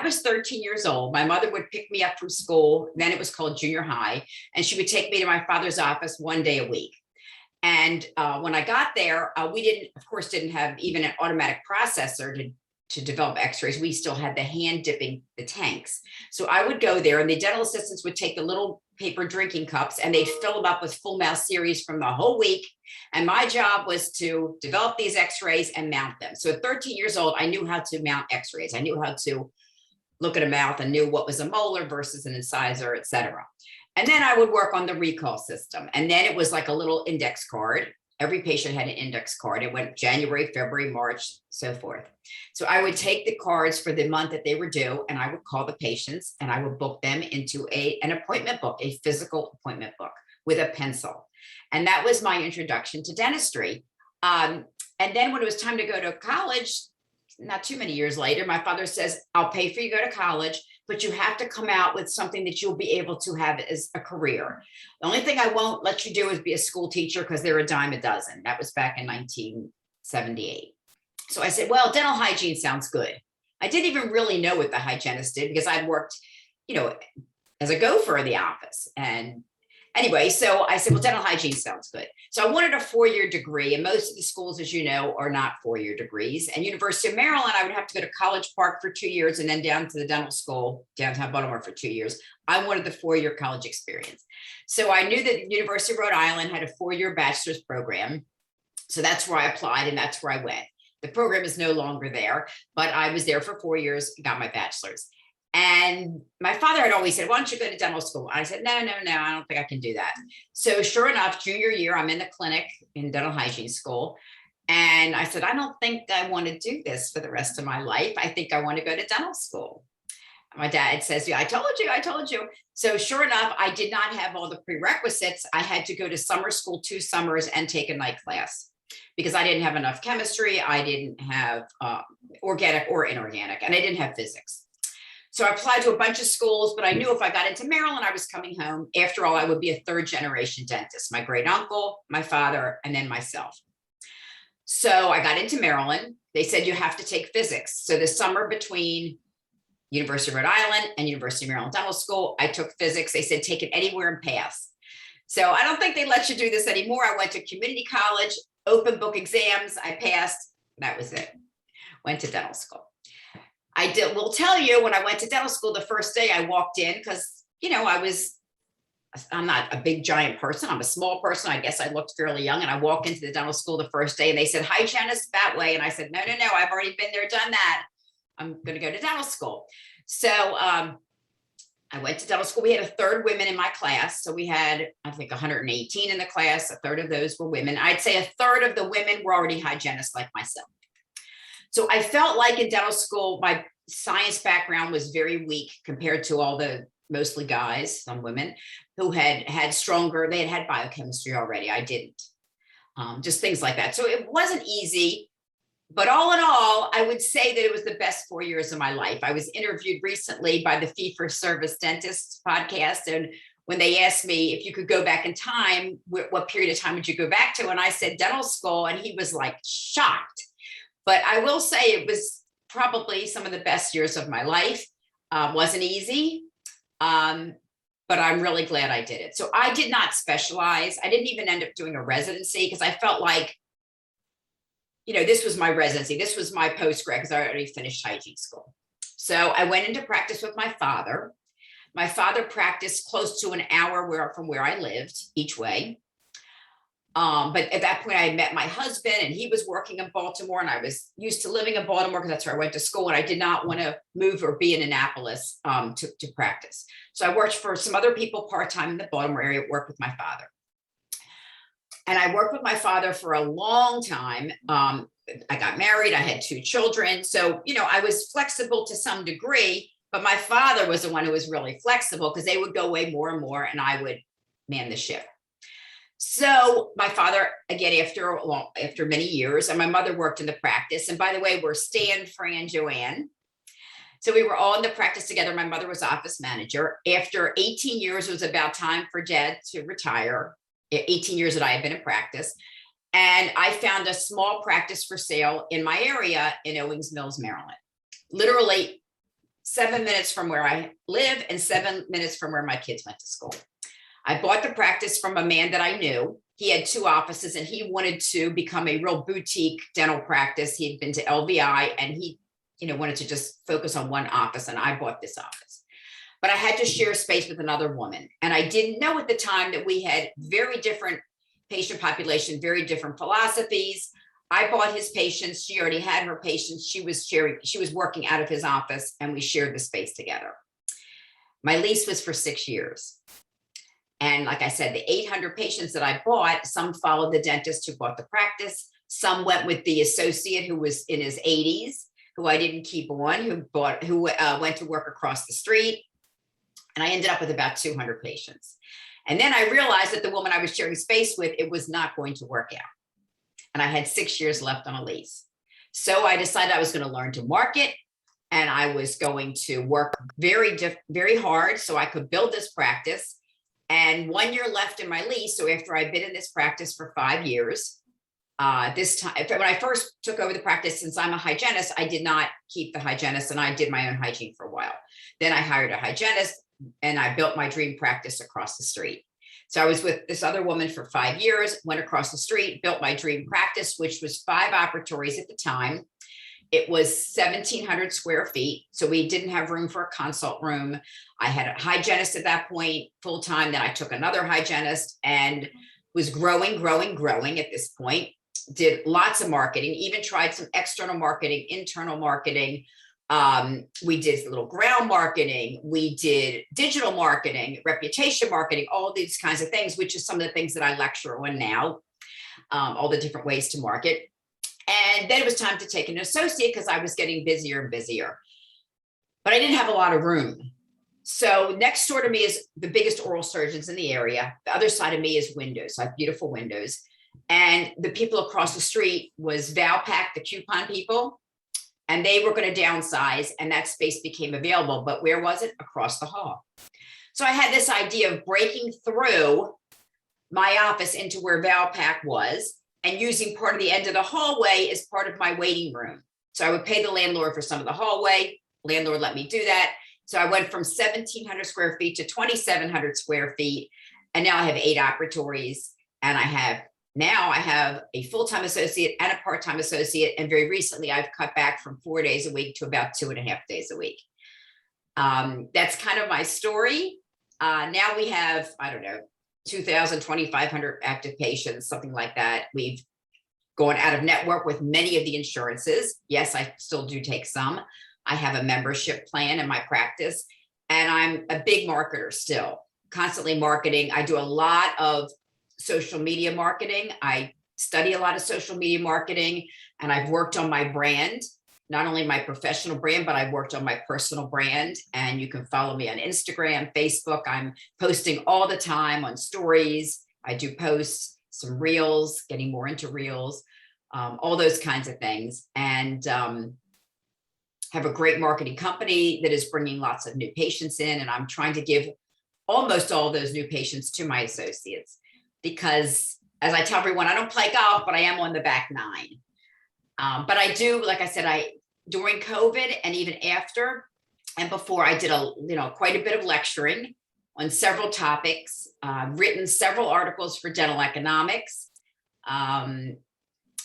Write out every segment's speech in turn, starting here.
was 13 years old, my mother would pick me up from school. Then it was called junior high. And she would take me to my father's office one day a week. And when I got there, we of course, didn't have even an automatic processor to develop x-rays. We still had the hand dipping the tanks. So I would go there and the dental assistants would take the little paper drinking cups and they'd fill them up with full mouth series from the whole week. And my job was to develop these x-rays and mount them. So at 13 years old, I knew how to mount x-rays. I knew how to look at a mouth and knew what was a molar versus an incisor, et cetera. And then I would work on the recall system. And then it was like a little index card. Every patient had an index card. It went January, February, March, so forth. So I would take the cards for the month that they were due, and I would call the patients and I would book them into an appointment book, a physical appointment book with a pencil. And that was my introduction to dentistry. And then when it was time to go to college, not too many years later, my father says, I'll pay for you to go to college, but you have to come out with something that you'll be able to have as a career. The only thing I won't let you do is be a school teacher because they're a dime a dozen. That was back in 1978. So I said, well, dental hygiene sounds good. I didn't even really know what the hygienist did because I'd worked, as a gopher in the office. And anyway, so I said, well, dental hygiene sounds good. So I wanted a 4-year degree, and most of the schools, as you know, are not 4-year degrees. And University of Maryland, I would have to go to College Park for 2 years and then down to the dental school, downtown Baltimore for 2 years. I wanted the 4-year college experience. So I knew that University of Rhode Island had a 4-year bachelor's program. So that's where I applied and that's where I went. The program is no longer there, but I was there for 4 years, got my bachelor's. And my father had always said, why don't you go to dental school? I said, no, I don't think I can do that. So sure enough, junior year, I'm in the clinic in dental hygiene school. And I said, I don't think I want to do this for the rest of my life. I think I want to go to dental school. My dad says, yeah, I told you. So sure enough, I did not have all the prerequisites. I had to go to summer school 2 summers and take a night class because I didn't have enough chemistry. I didn't have organic or inorganic, and I didn't have physics. So I applied to a bunch of schools, but I knew if I got into Maryland, I was coming home. After all, I would be a 3rd-generation dentist, my great uncle, my father, and then myself. So I got into Maryland. They said, you have to take physics. So the summer between University of Rhode Island and University of Maryland Dental School, I took physics. They said, take it anywhere and pass. So I don't think they let you do this anymore. I went to community college, open book exams. I passed. That was it. Went to dental school. Will tell you, when I went to dental school the first day, I walked in because, I'm not a big giant person. I'm a small person. I guess I looked fairly young. And I walked into the dental school the first day and they said, hygienist that way. And I said, no, I've already been there, done that. I'm going to go to dental school. So I went to dental school. We had 1/3 women in my class. So we had, I think, 118 in the class. 1/3 of those were women. I'd say 1/3 of the women were already hygienists like myself. So I felt like in dental school, my science background was very weak compared to all the mostly guys, some women, who had stronger, they had biochemistry already. I didn't. Just things like that. So it wasn't easy, but all in all, I would say that it was the best 4 years of my life. I was interviewed recently by the Fee for Service Dentist podcast. And when they asked me if you could go back in time, what period of time would you go back to? And I said dental school. And he was like shocked. But I will say it was probably some of the best years of my life. Wasn't easy, but I'm really glad I did it. So I did not specialize. I didn't even end up doing a residency because I felt like, this was my residency. This was my postgrad because I already finished hygiene school. So I went into practice with my father. My father practiced close to an hour from where I lived each way. But at that point I had met my husband and he was working in Baltimore and I was used to living in Baltimore because that's where I went to school and I did not want to move or be in Annapolis to practice. So I worked for some other people part-time in the Baltimore area, worked with my father. And I worked with my father for a long time. I got married, I had 2 children. So, I was flexible to some degree, but my father was the one who was really flexible because they would go away more and more and I would man the ship. So my father, again, after many years, and my mother worked in the practice. And by the way, we're Stan, Fran, Joanne. So we were all in the practice together. My mother was office manager. After 18 years, it was about time for Dad to retire. 18 years that I had been in practice. And I found a small practice for sale in my area in Owings Mills, Maryland. Literally 7 minutes from where I live and 7 minutes from where my kids went to school. I bought the practice from a man that I knew. He had 2 offices and he wanted to become a real boutique dental practice. He had been to LVI and he, wanted to just focus on one office, and I bought this office. But I had to share space with another woman. And I didn't know at the time that we had very different patient population, very different philosophies. I bought his patients. She already had her patients. She was working out of his office, and we shared the space together. My lease was for 6 years. And like I said, the 800 patients that I bought, some followed the dentist who bought the practice. Some went with the associate who was in his 80s, who I didn't keep on, who went to work across the street. And I ended up with about 200 patients. And then I realized that the woman I was sharing space with, it was not going to work out. And I had 6 years left on a lease. So I decided I was going to learn to market, and I was going to work very hard so I could build this practice. And 1 year left in my lease. So after I'd been in this practice for 5 years, this time, when I first took over the practice, since I'm a hygienist, I did not keep the hygienist, and I did my own hygiene for a while. Then I hired a hygienist, and I built my dream practice across the street. So I was with this other woman for 5 years, went across the street, built my dream practice, which was 5 operatories at the time. It was 1,700 square feet. So we didn't have room for a consult room. I had a hygienist at that point, full time. Then I took another hygienist and was growing at this point. Did lots of marketing, even tried some external marketing, internal marketing. We did a little ground marketing. We did digital marketing, reputation marketing, all these kinds of things, which is some of the things that I lecture on now, all the different ways to market. And then it was time to take an associate because I was getting busier and busier, but I didn't have a lot of room. So next door to me is the biggest oral surgeons in the area. The other side of me is windows. I have beautiful windows. And the people across the street was Valpak, the coupon people, and they were going to downsize, and that space became available. But where was it? Across the hall. So I had this idea of breaking through my office into where Valpak was and using part of the end of the hallway as part of my waiting room. So I would pay the landlord for some of the hallway. Landlord let me do that. So I went from 1,700 square feet to 2,700 square feet. And now I have 8 operatories, and I have a full-time associate and a part-time associate. And very recently I've cut back from 4 days a week to about 2.5 days a week. That's kind of my story. Now we have, 2,000, 2,500 active patients, something like that. We've gone out of network with many of the insurances. Yes, I still do take some. I have a membership plan in my practice, and I'm a big marketer still, constantly marketing. I do a lot of social media marketing. I study a lot of social media marketing, and I've worked on my brand, not only my professional brand, but I've worked on my personal brand. And you can follow me on Instagram, Facebook. I'm posting all the time on stories. I do posts, some reels, getting more into reels, all those kinds of things. And have a great marketing company that is bringing lots of new patients in. And I'm trying to give almost all those new patients to my associates, because as I tell everyone, I don't play golf, but I am on the back nine. But I do, like I said, during COVID and even after and before, I did quite a bit of lecturing on several topics, written several articles for dental economics.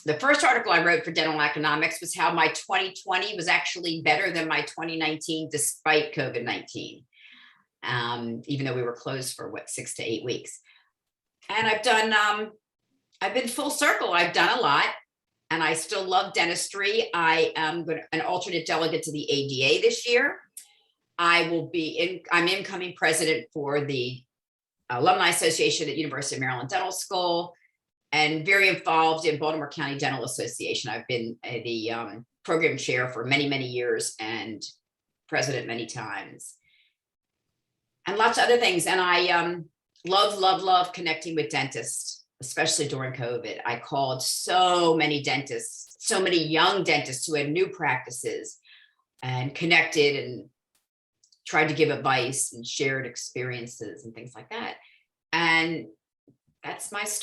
The first article I wrote for dental economics was how my 2020 was actually better than my 2019, despite COVID-19, even though we were closed for 6 to 8 weeks. And I've been full circle. I've done a lot, and I still love dentistry. I am an alternate delegate to the ADA this year. I'm incoming president for the Alumni Association at University of Maryland Dental School, and very involved in Baltimore County Dental Association. I've been the program chair for many, many years and president many times, and lots of other things. And I love connecting with dentists, especially during COVID. I called so many dentists, so many young dentists who had new practices, and connected and tried to give advice and shared experiences and things like that. And that's my story.